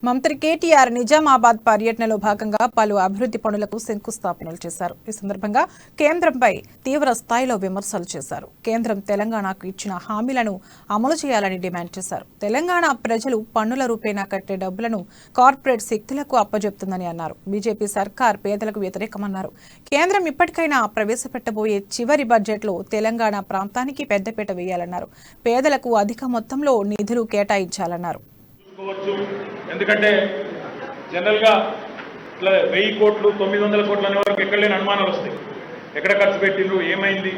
మంత్రి కేటీఆర్ నిజామాబాద్ పర్యటనలో భాగంగా పలు అభివృద్ధి పనులకు శంకుస్థాపనలు చేశారు. ఈ సందర్భంగా కేంద్రంపై తీవ్ర స్థాయిలో విమర్శలు చేశారు. కేంద్రం తెలంగాణకు ఇచ్చిన హామీలను అమలు చేయాలని డిమాండ్ చేశారు. తెలంగాణ ప్రజలు పన్నుల రూపేణా కట్టే డబ్బులను కార్పొరేట్ శక్తులకు అప్పజెప్తుందని అన్నారు. బీజేపీ సర్కార్ పేదలకు వ్యతిరేకమన్నారు. కేంద్రం ఇప్పటికైనా ప్రవేశపెట్టబోయే చివరి బడ్జెట్లో తెలంగాణ ప్రాంతానికి పెద్దపీట వేయాలన్నారు. పేదలకు అధిక మొత్తంలో నిధులు కేటాయించాలన్నారు. ఎందుకంటే జనరల్గా ఇట్లా 1000 కోట్లు 900 కోట్లు అనే వరకు ఎక్కడ లేని అనుమానాలు వస్తాయి. ఎక్కడ ఖర్చు పెట్టిండ్రు, ఏమైంది,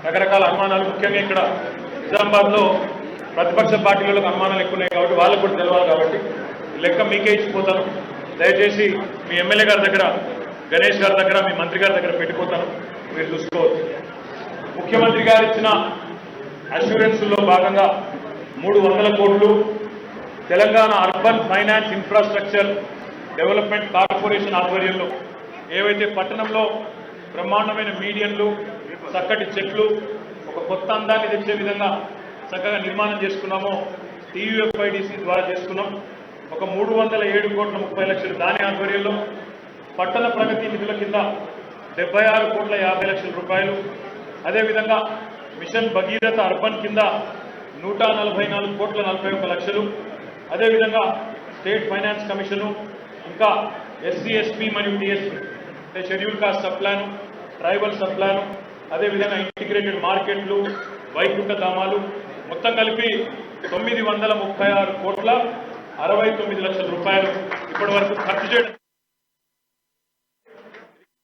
రకరకాల అనుమానాలు. ముఖ్యంగా ఇక్కడ నిజామాబాద్లో ప్రతిపక్ష పార్టీలకు అనుమానాలు ఎక్కువ ఉన్నాయి కాబట్టి వాళ్ళకు కూడా తెలవాలి. కాబట్టి లెక్క మీకే ఇచ్చిపోతాను. దయచేసి మీ ఎమ్మెల్యే గారి దగ్గర, గణేష్ గారి దగ్గర, మీ మంత్రి గారి దగ్గర పెట్టిపోతాను, మీరు చూసుకోవచ్చు. ముఖ్యమంత్రి గారు ఇచ్చిన అష్యూరెన్స్లో భాగంగా 300 కోట్లు Telangana urban finance infrastructure development corporation ఆధ్వర్యంలో ఏవైతే పట్టణంలో బ్రహ్మాండమైన మీడియన్లు, చక్కటి చెట్లు, ఒక కొత్త అందాన్ని తెచ్చే విధంగా చక్కగా నిర్మాణం చేసుకున్నామో టీయూఎఫ్ఐడిసి ద్వారా చేసుకున్నాం. ఒక 307 కోట్ల 30 లక్షలు దాని ఆధ్వర్యంలో పట్టణ ప్రగతి నిధుల కింద 76 కోట్ల 50 లక్షల రూపాయలు. అదేవిధంగా మిషన్ భగీరథ అర్బన్ కింద 144 కోట్ల 41 లక్షలు. అదేవిధంగా స్టేట్ ఫైనాన్స్ కమిషను, ఇంకా ఎస్సీ ఎస్పీ మరియు టీఎస్పీ అంటే schedule caste sub plan, tribal sub plan, అదేవిధంగా ఇంటిగ్రేటెడ్ మార్కెట్లు, వైకుంఠ ధామాలు మొత్తం కలిపి 936 కోట్ల 69 లక్షల రూపాయలు ఇప్పటి వరకు ఖర్చు చేయడం.